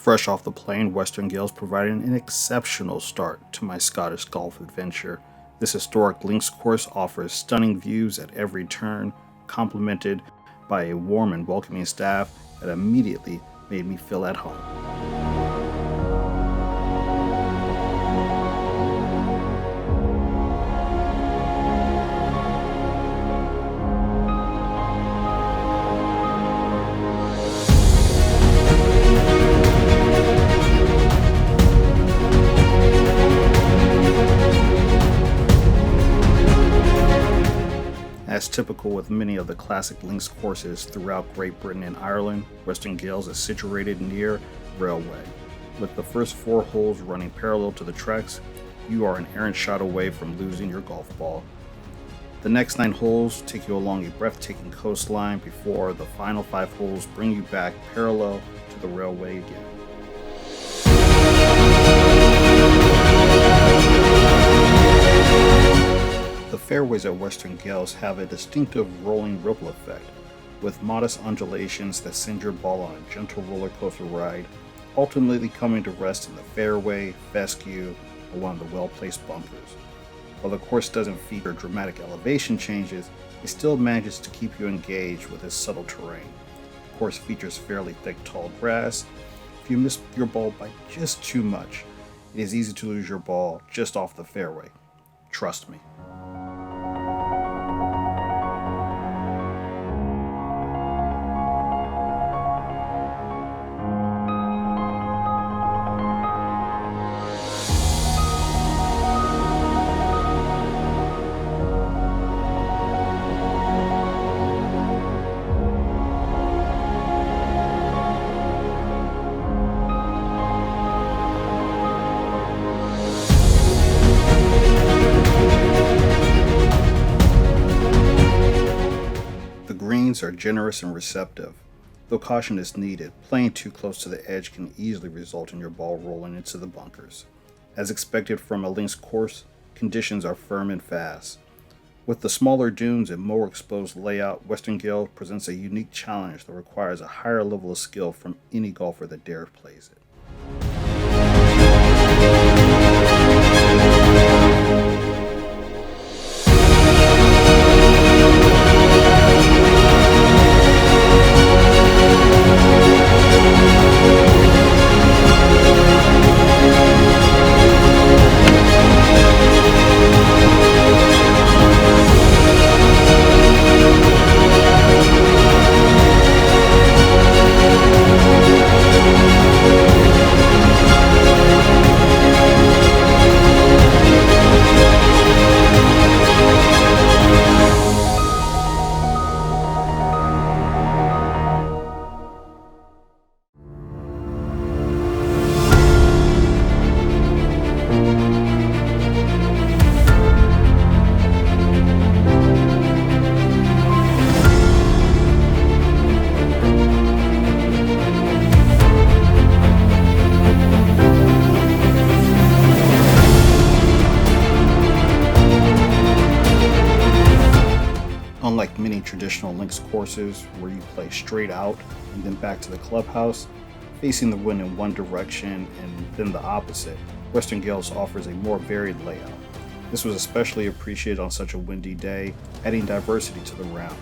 Fresh off the plane, Western Gailes provided an exceptional start to my Scottish golf adventure. This historic links course offers stunning views at every turn, complemented by a warm and welcoming staff that immediately made me feel at home. As typical with many of the classic links courses throughout Great Britain and Ireland, Western Gailes is situated near railway. With the first 4 holes running parallel to the tracks, you are an errant shot away from losing your golf ball. The next 9 holes take you along a breathtaking coastline before the final 5 holes bring you back parallel to the railway again. The fairways at Western Gailes have a distinctive rolling ripple effect, with modest undulations that send your ball on a gentle roller coaster ride, ultimately coming to rest in the fairway, fescue, or one of the well-placed bunkers. While the course doesn't feature dramatic elevation changes, it still manages to keep you engaged with its subtle terrain. The course features fairly thick tall grass. If you miss your ball by just too much, it is easy to lose your ball just off the fairway. Trust me. Are generous and receptive. Though caution is needed, playing too close to the edge can easily result in your ball rolling into the bunkers. As expected from a links course, conditions are firm and fast. With the smaller dunes and more exposed layout, Western Gailes presents a unique challenge that requires a higher level of skill from any golfer that dares plays it. Unlike many traditional links courses where you play straight out and then back to the clubhouse, facing the wind in one direction and then the opposite, Western Gailes offers a more varied layout. This was especially appreciated on such a windy day, adding diversity to the round.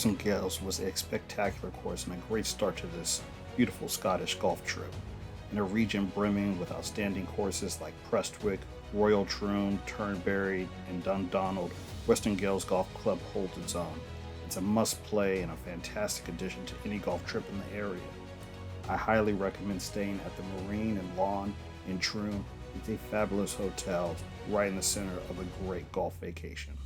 Western Gailes was a spectacular course and a great start to this beautiful Scottish golf trip. In a region brimming with outstanding courses like Prestwick, Royal Troon, Turnberry, and Dundonald, Western Gailes Golf Club holds its own. It's a must-play and a fantastic addition to any golf trip in the area. I highly recommend staying at the Marine and Lawn in Troon. It's a fabulous hotel right in the center of a great golf vacation.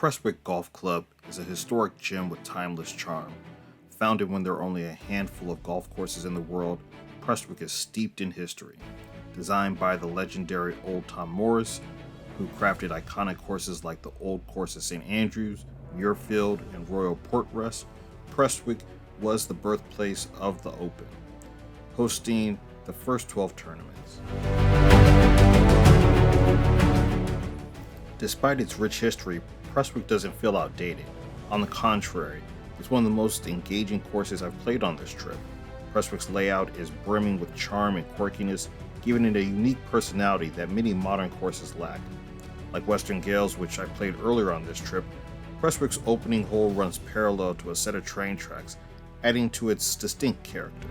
Prestwick Golf Club is a historic gem with timeless charm. Founded when there are only a handful of golf courses in the world, Prestwick is steeped in history. Designed by the legendary Old Tom Morris, who crafted iconic courses like the Old Course of St. Andrews, Muirfield, and Royal Portress, Prestwick was the birthplace of the Open, hosting the first 12 tournaments. Despite its rich history, Prestwick doesn't feel outdated. On the contrary, it's one of the most engaging courses I've played on this trip. Prestwick's layout is brimming with charm and quirkiness, giving it a unique personality that many modern courses lack. Like Western Gailes, which I played earlier on this trip, Prestwick's opening hole runs parallel to a set of train tracks, adding to its distinct character.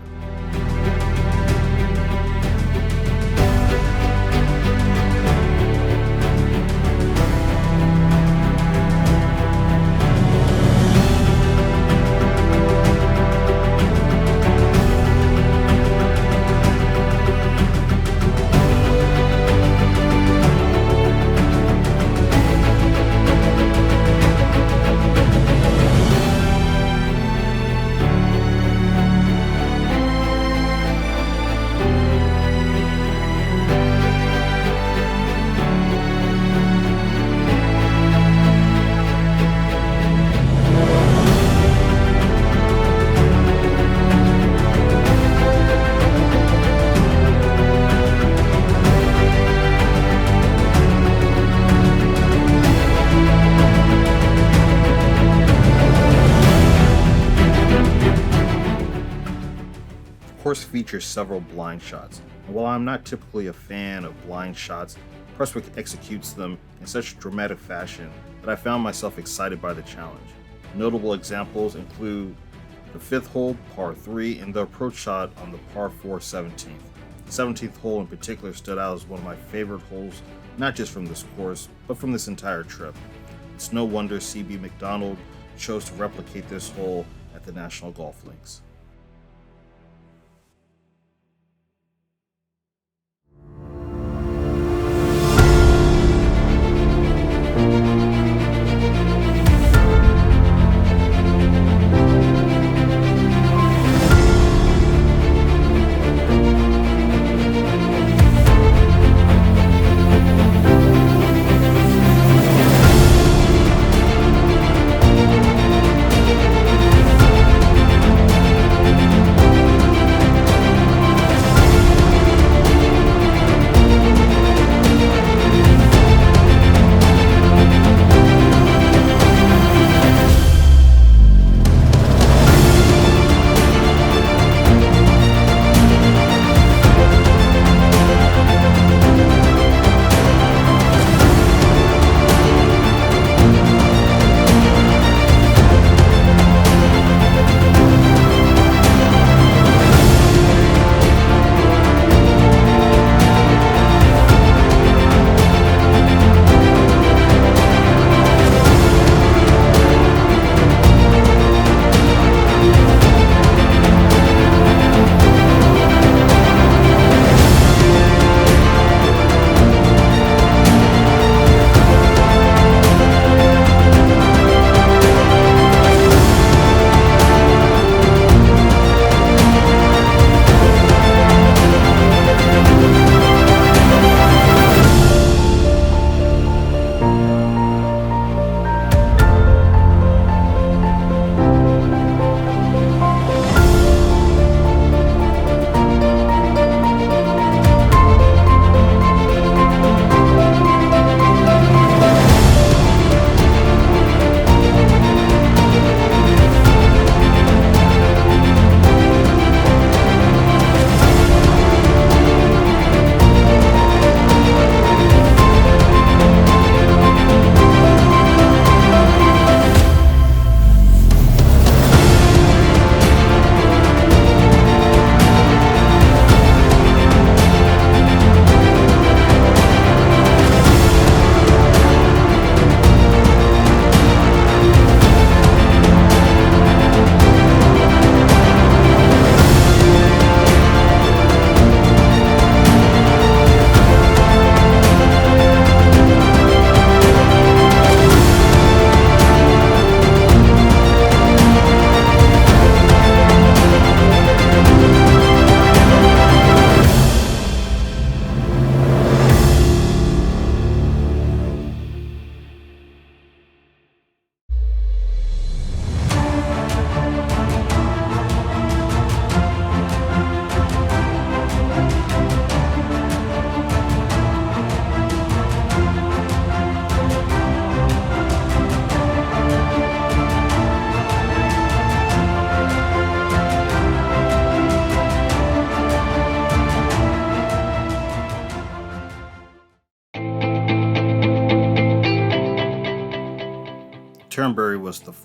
The course features several blind shots, and while I'm not typically a fan of blind shots, Prestwick executes them in such dramatic fashion that I found myself excited by the challenge. Notable examples include the 5th hole, par 3, and the approach shot on the par 4 17th. The 17th hole in particular stood out as one of my favorite holes, not just from this course, but from this entire trip. It's no wonder C.B. Macdonald chose to replicate this hole at the National Golf Links.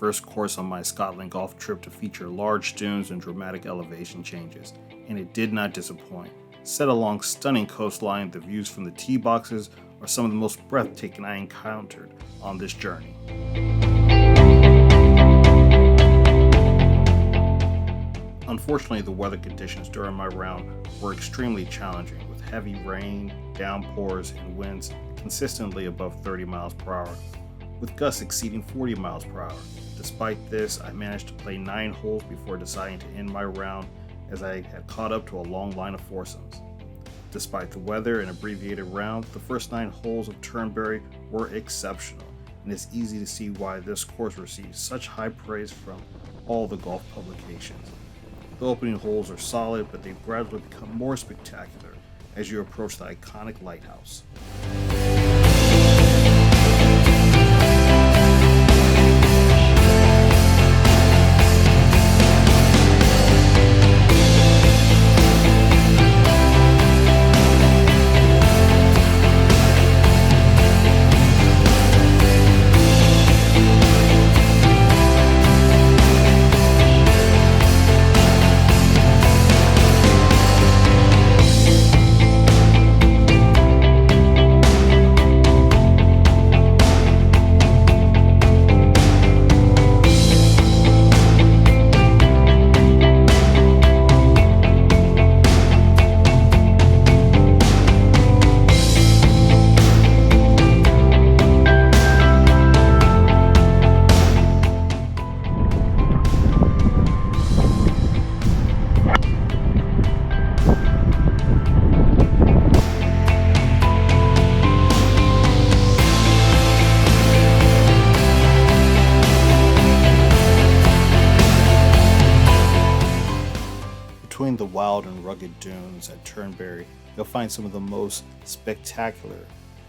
first course on my Scotland golf trip to feature large dunes and dramatic elevation changes, and it did not disappoint. Set along stunning coastline, the views from the tee boxes are some of the most breathtaking I encountered on this journey. Unfortunately, the weather conditions during my round were extremely challenging, with heavy rain, downpours, and winds consistently above 30 miles per hour, with gusts exceeding 40 miles per hour. Despite this, I managed to play 9 holes before deciding to end my round, as I had caught up to a long line of foursomes. Despite the weather and abbreviated round, the first 9 holes of Turnberry were exceptional, and it's easy to see why this course received such high praise from all the golf publications. The opening holes are solid, but they've gradually become more spectacular as you approach the iconic lighthouse. Between the wild and rugged dunes at Turnberry, you'll find some of the most spectacular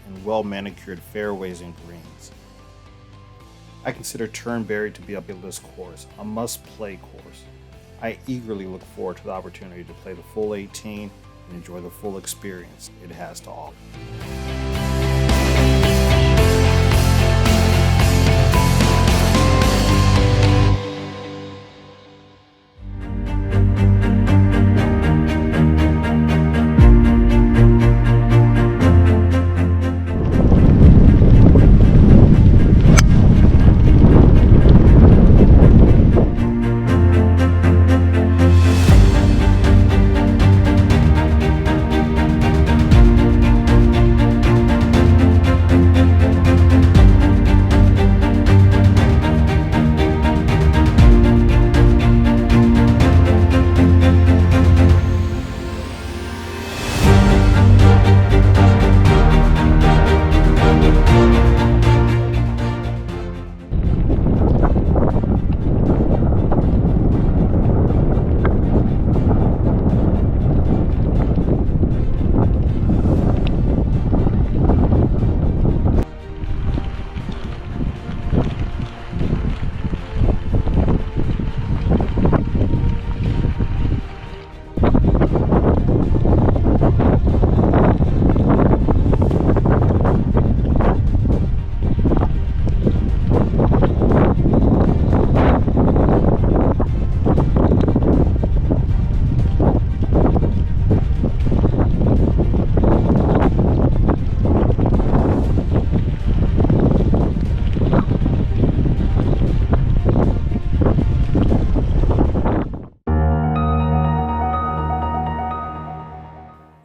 and well-manicured fairways and greens. I consider Turnberry to be a bucket-list course, a must-play course. I eagerly look forward to the opportunity to play the full 18 and enjoy the full experience it has to offer.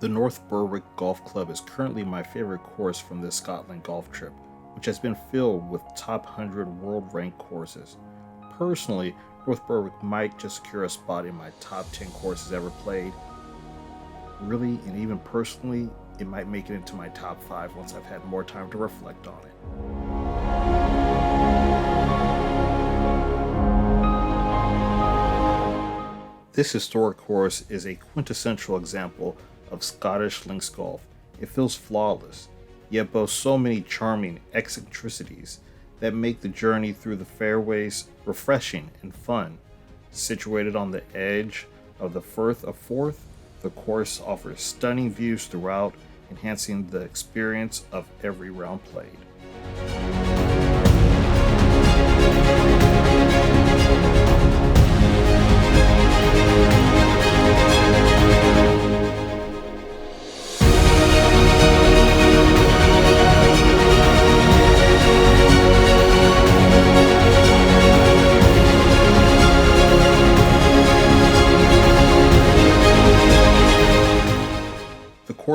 The North Berwick Golf Club is currently my favorite course from this Scotland golf trip, which has been filled with top 100 world-ranked courses. Personally, North Berwick might just secure a spot in my top 10 courses ever played. Really, and even personally, it might make it into my top 5 once I've had more time to reflect on it. This historic course is a quintessential example of Scottish links golf. It feels flawless, yet boasts so many charming eccentricities that make the journey through the fairways refreshing and fun. Situated on the edge of the Firth of Forth, the course offers stunning views throughout, enhancing the experience of every round played.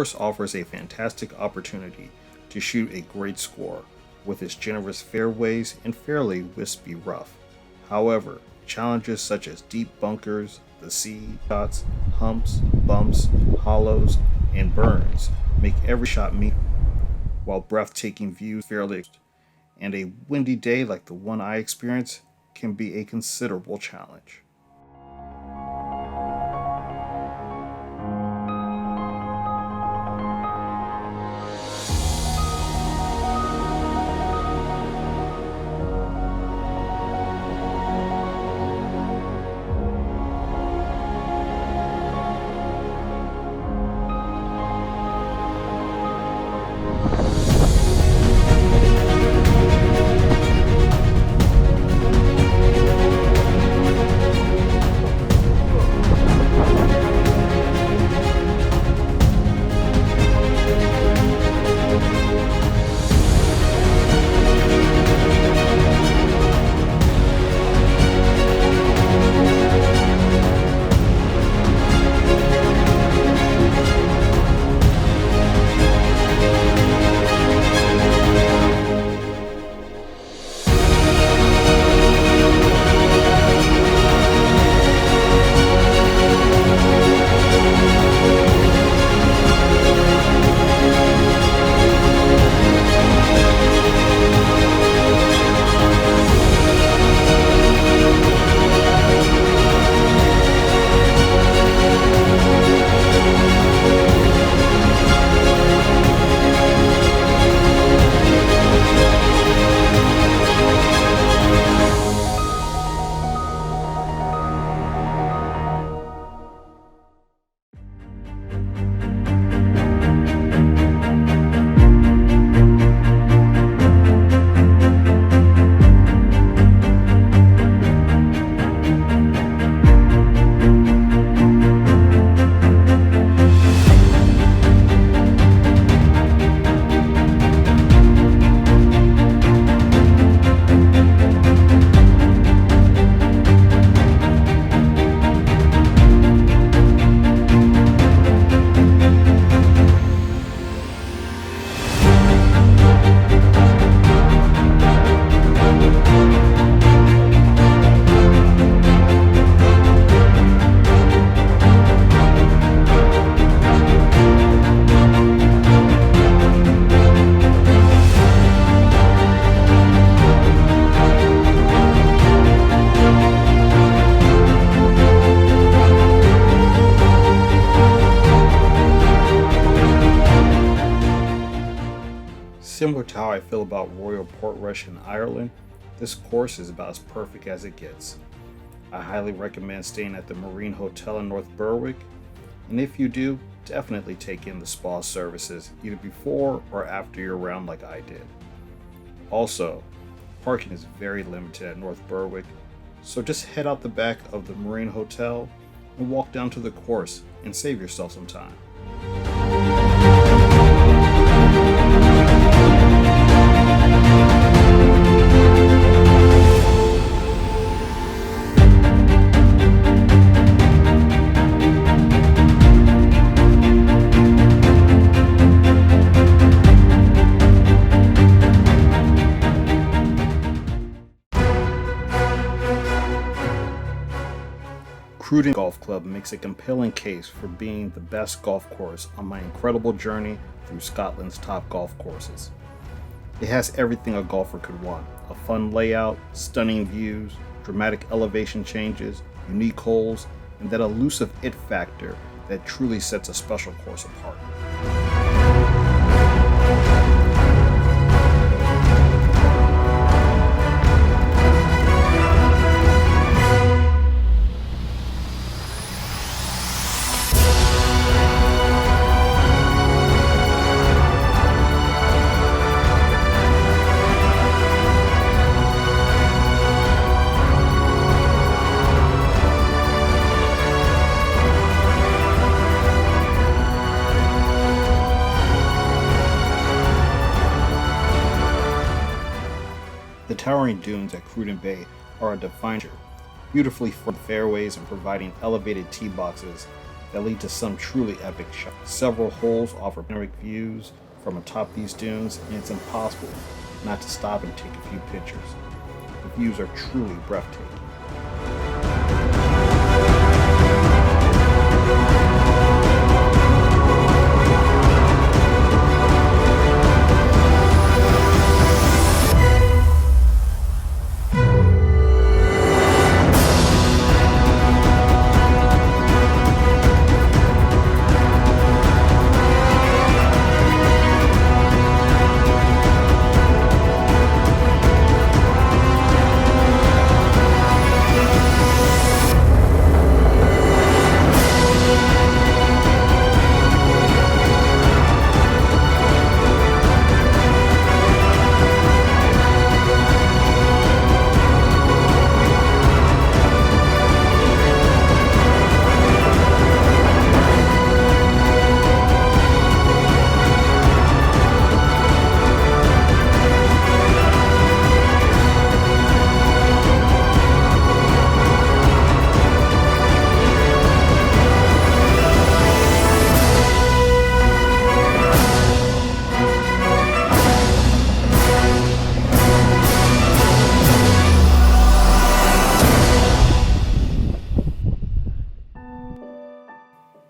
course offers a fantastic opportunity to shoot a great score with its generous fairways and fairly wispy rough. However, challenges such as deep bunkers, the sea shots, humps, bumps, hollows, and burns make every shot meet, while breathtaking views fairly and a windy day like the one I experienced can be a considerable challenge. Similar to how I feel about Royal Portrush in Ireland, this course is about as perfect as it gets. I highly recommend staying at the Marine Hotel in North Berwick, and if you do, definitely take in the spa services either before or after your round like I did. Also, parking is very limited at North Berwick, so just head out the back of the Marine Hotel and walk down to the course and save yourself some time. Cruden Golf Club makes a compelling case for being the best golf course on my incredible journey through Scotland's top golf courses. It has everything a golfer could want: a fun layout, stunning views, dramatic elevation changes, unique holes, and that elusive it factor that truly sets a special course apart. The towering dunes at Cruden Bay are a defining feature, beautifully formed fairways and providing elevated tee boxes that lead to some truly epic shots. Several holes offer panoramic views from atop these dunes, and it's impossible not to stop and take a few pictures. The views are truly breathtaking.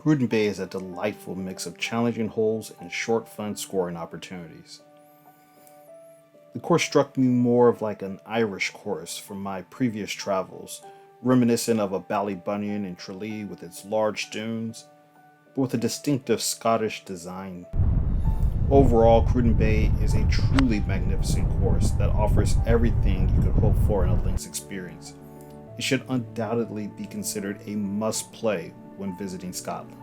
Cruden Bay is a delightful mix of challenging holes and short, fun scoring opportunities. The course struck me more of like an Irish course from my previous travels, reminiscent of a Ballybunion in Tralee with its large dunes, but with a distinctive Scottish design. Overall, Cruden Bay is a truly magnificent course that offers everything you could hope for in a links experience. It should undoubtedly be considered a must-play when visiting Scotland.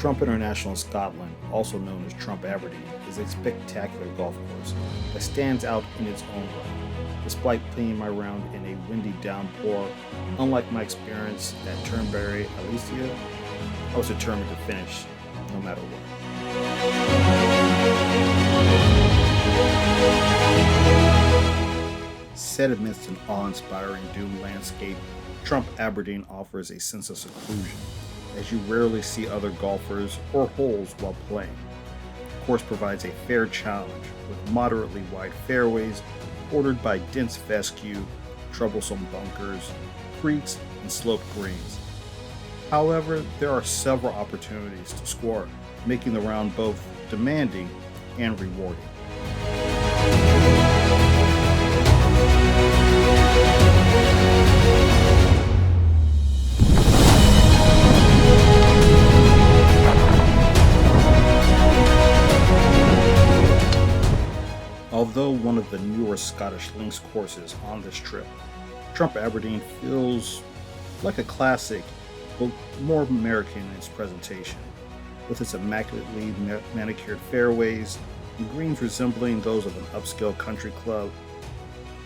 Trump International in Scotland, also known as Trump Aberdeen, is a spectacular golf course that stands out in its own right. Despite playing my round in a windy downpour, unlike my experience at Turnberry, Ailsa, I was determined to finish no matter what. Set amidst an awe-inspiring dune landscape, Trump Aberdeen offers a sense of seclusion, as you rarely see other golfers or holes while playing. The course provides a fair challenge, with moderately wide fairways bordered by dense fescue, troublesome bunkers, creeks, and sloped greens. However, there are several opportunities to score, making the round both demanding and rewarding. Although one of the newer Scottish links courses on this trip, Trump Aberdeen feels like a classic, but more American in its presentation, with its immaculately manicured fairways and greens resembling those of an upscale country club.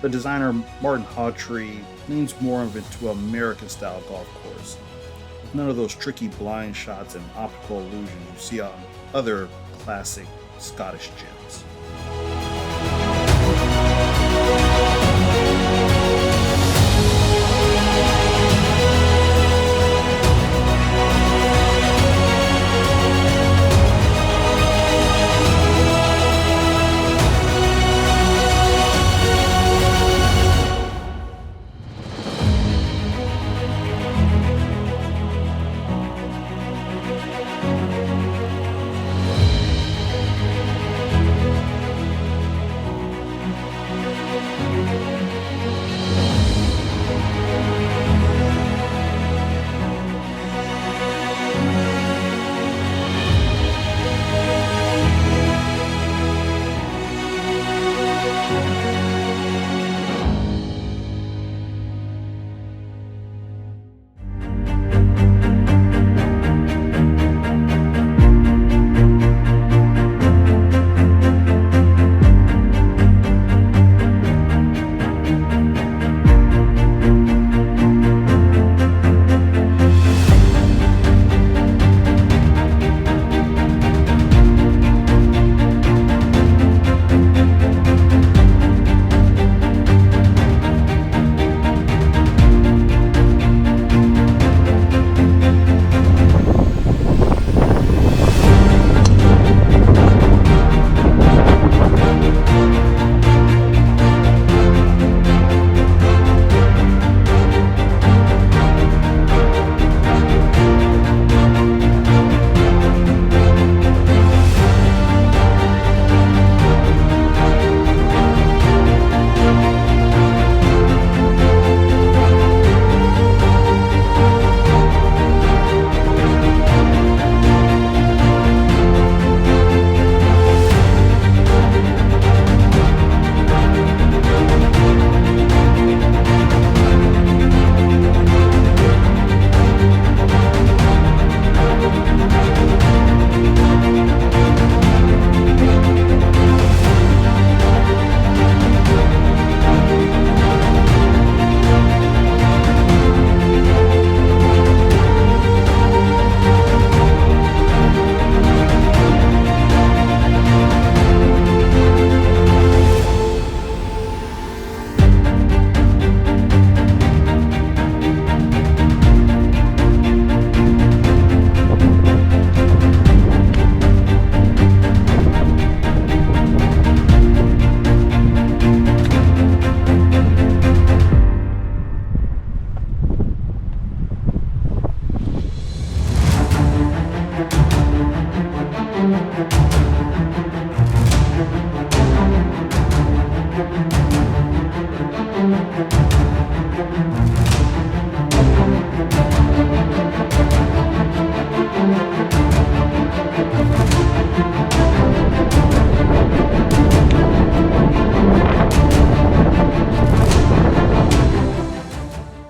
The designer Martin Hawtree leans more into an American-style golf course, with none of those tricky blind shots and optical illusions you see on other classic Scottish gems.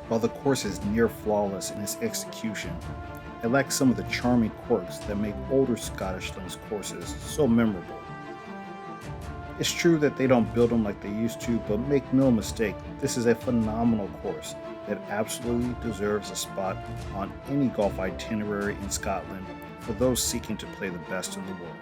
While the course is near flawless in its execution, It lacks some of the charming quirks that make older Scottish links courses so memorable. It's true that they don't build them like they used to, but make no mistake, this is a phenomenal course that absolutely deserves a spot on any golf itinerary in Scotland for those seeking to play the best in the world.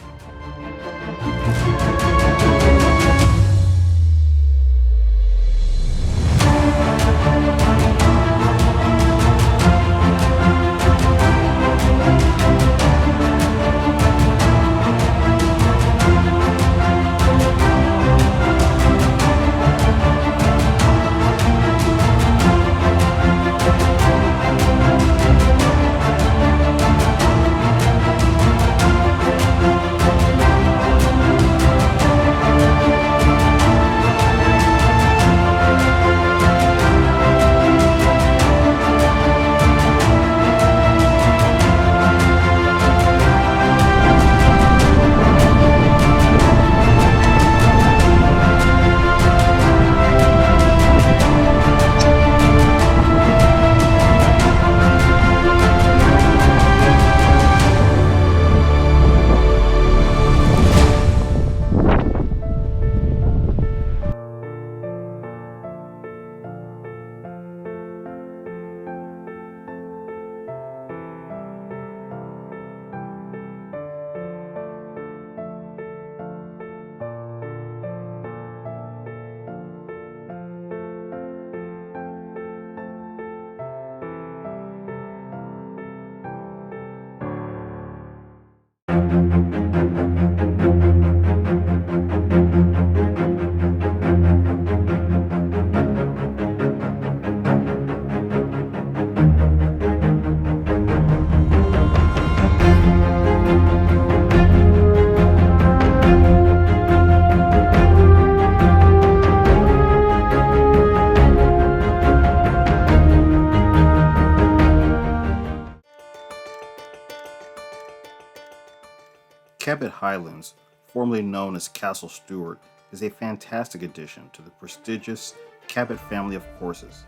Cabot Highlands, formerly known as Castle Stuart, is a fantastic addition to the prestigious Cabot family of courses.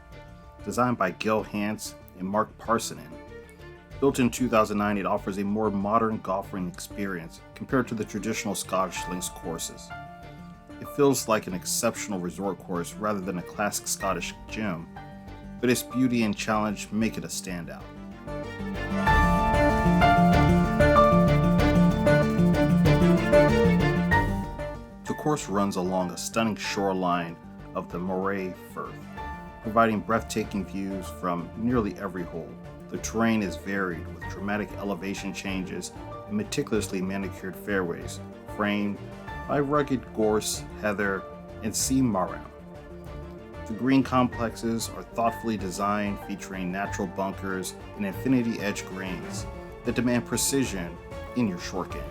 Designed by Gil Hance and Mark Parsonen, built in 2009, it offers a more modern golfing experience compared to the traditional Scottish links courses. It feels like an exceptional resort course rather than a classic Scottish gym, but its beauty and challenge make it a standout. The course runs along a stunning shoreline of the Moray Firth, providing breathtaking views from nearly every hole. The terrain is varied with dramatic elevation changes and meticulously manicured fairways, framed by rugged gorse, heather, and sea marram. The green complexes are thoughtfully designed, featuring natural bunkers and infinity edge greens that demand precision in your short game.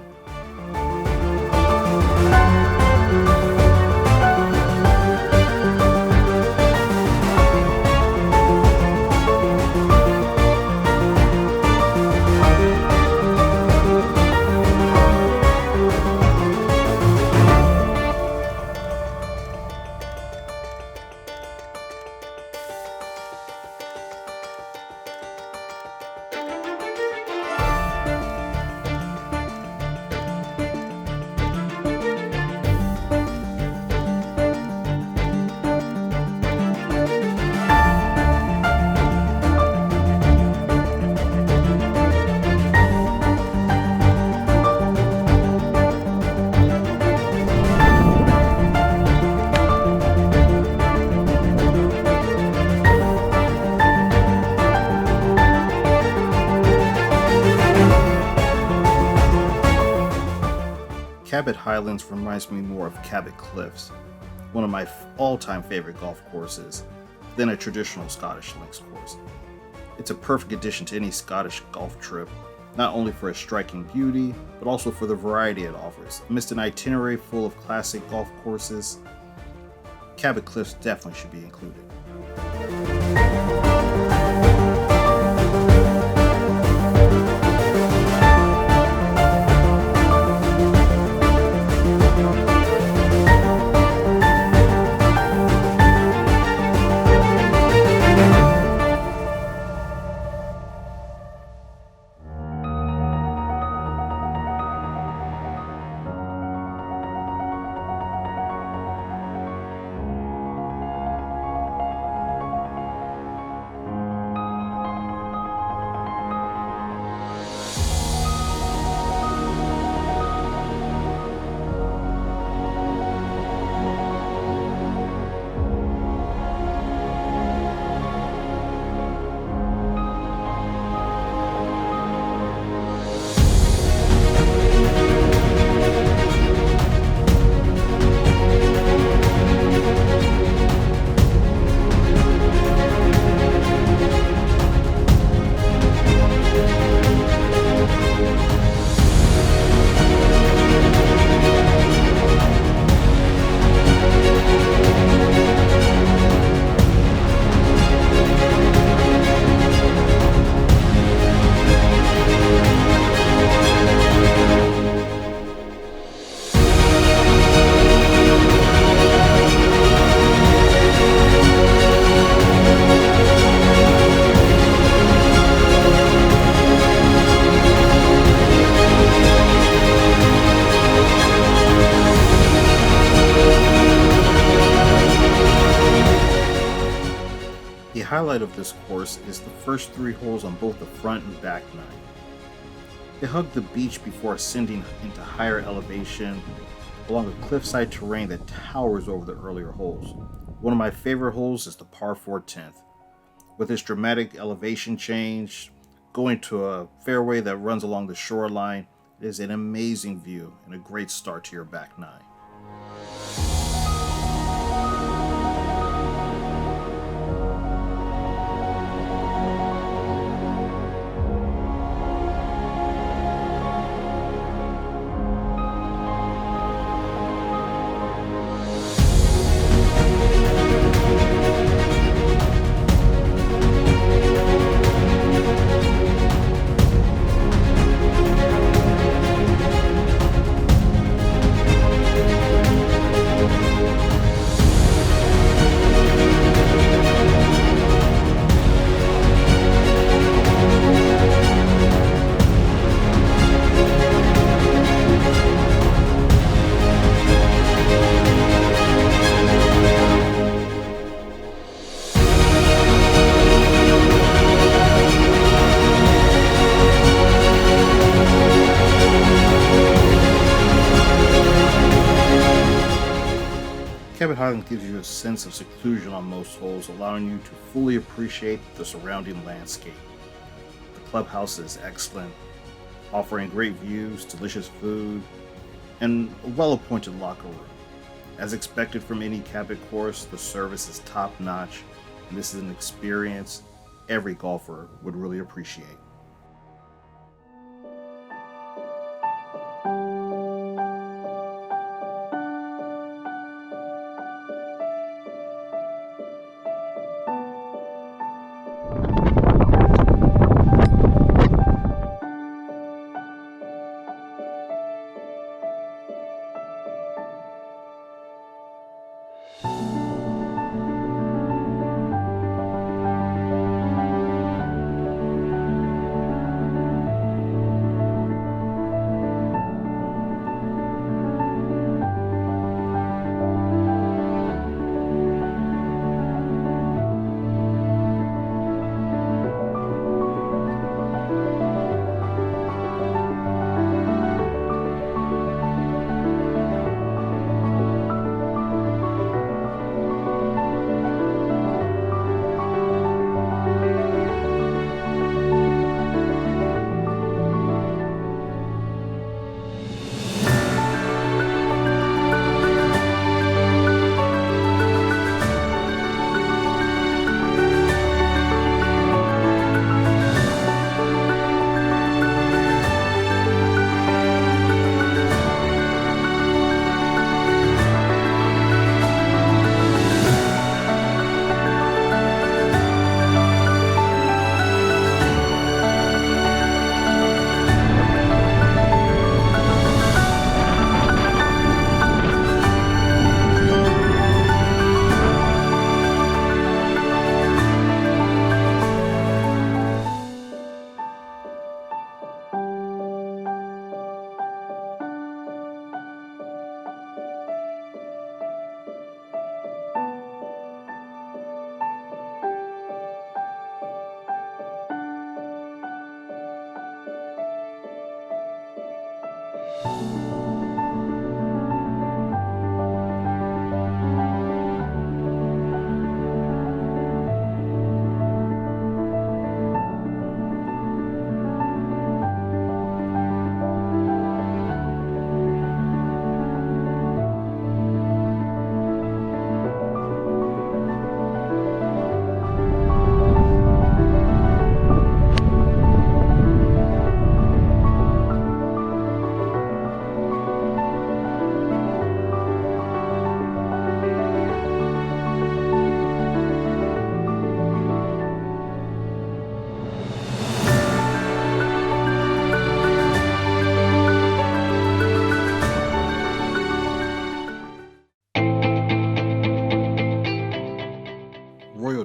Cabot Highlands reminds me more of Cabot Cliffs, one of my all-time favorite golf courses, than a traditional Scottish links course. It's a perfect addition to any Scottish golf trip, not only for its striking beauty, but also for the variety it offers. Amidst an itinerary full of classic golf courses, Cabot Cliffs definitely should be included. highlight of this course is the first 3 holes on both the front and back nine. They hug the beach before ascending into higher elevation along a cliffside terrain that towers over the earlier holes. One of my favorite holes is the par 4 10th. With its dramatic elevation change, going to a fairway that runs along the shoreline, it is an amazing view and a great start to your back nine. Cabot Highlands gives you a sense of seclusion on most holes, allowing you to fully appreciate the surrounding landscape. The clubhouse is excellent, offering great views, delicious food, and a well-appointed locker room. As expected from any Cabot course, the service is top-notch, and this is an experience every golfer would really appreciate.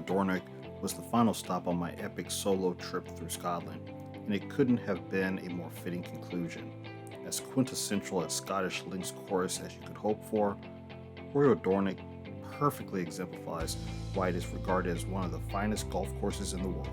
Dornoch was the final stop on my epic solo trip through Scotland, and it couldn't have been a more fitting conclusion. As quintessential a Scottish links course as you could hope for, Dornoch perfectly exemplifies why it is regarded as one of the finest golf courses in the world.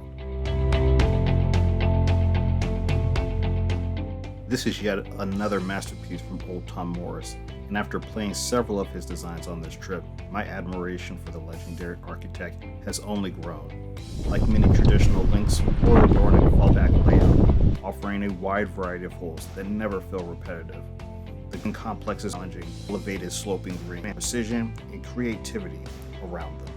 This is yet another masterpiece from old Tom Morris, and after playing several of his designs on this trip, my admiration for the legendary architect has only grown. Like many traditional links, Royal Dornoch fallback layout, offering a wide variety of holes that never feel repetitive. The complex is challenging, elevated sloping green, precision, and creativity around them.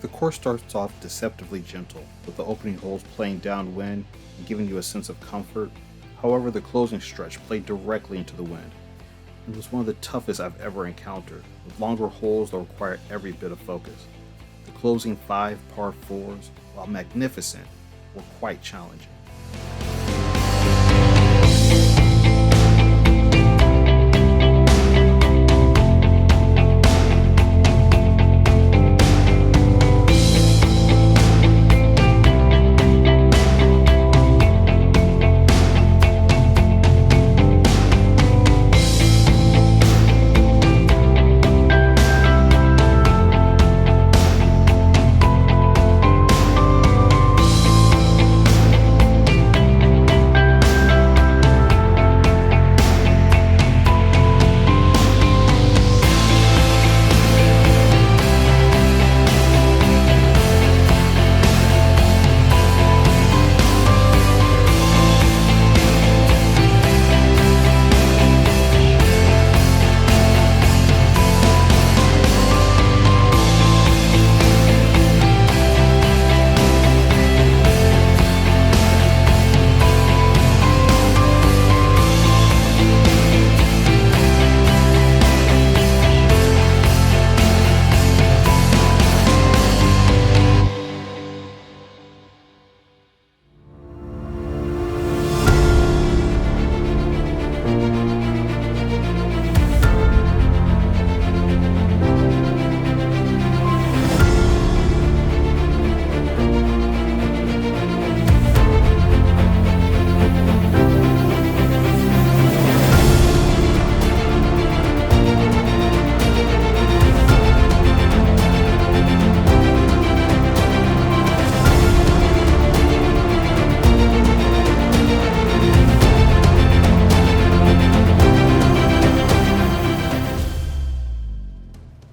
The course starts off deceptively gentle, with the opening holes playing downwind and giving you a sense of comfort. However, the closing stretch played directly into the wind. It was one of the toughest I've ever encountered, with longer holes that require every bit of focus. The closing 5 par 4s, while magnificent, were quite challenging.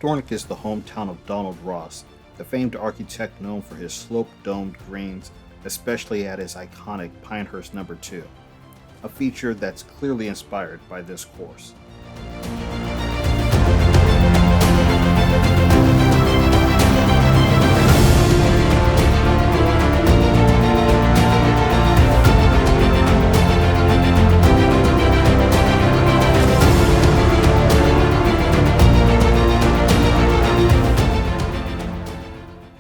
Dornoch is the hometown of Donald Ross, the famed architect known for his slope-domed greens, especially at his iconic Pinehurst No. 2, a feature that's clearly inspired by this course.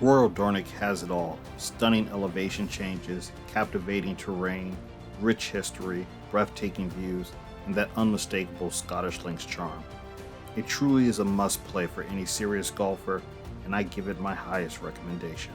Royal Dornoch has it all: stunning elevation changes, captivating terrain, rich history, breathtaking views, and that unmistakable Scottish links charm. It truly is a must-play for any serious golfer, and I give it my highest recommendation.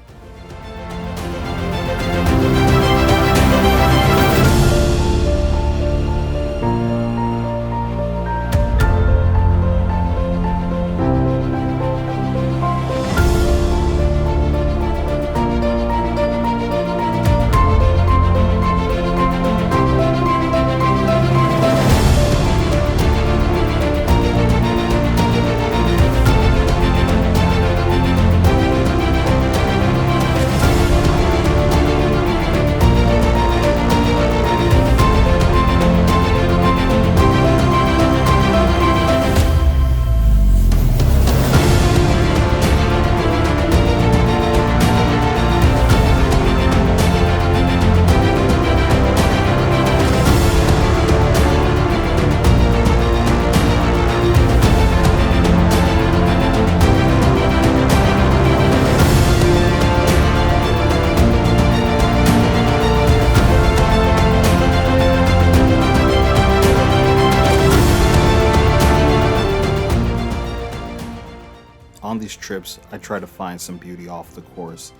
these trips, I try to find some beauty off the course.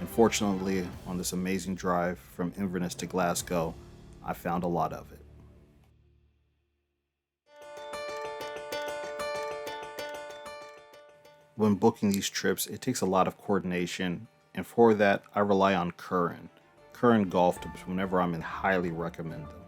And fortunately, on this amazing drive from Inverness to Glasgow, I found a lot of it. When booking these trips, it takes a lot of coordination, and for that, I rely on Curren Golf Tips whenever I'm in. Highly recommend them.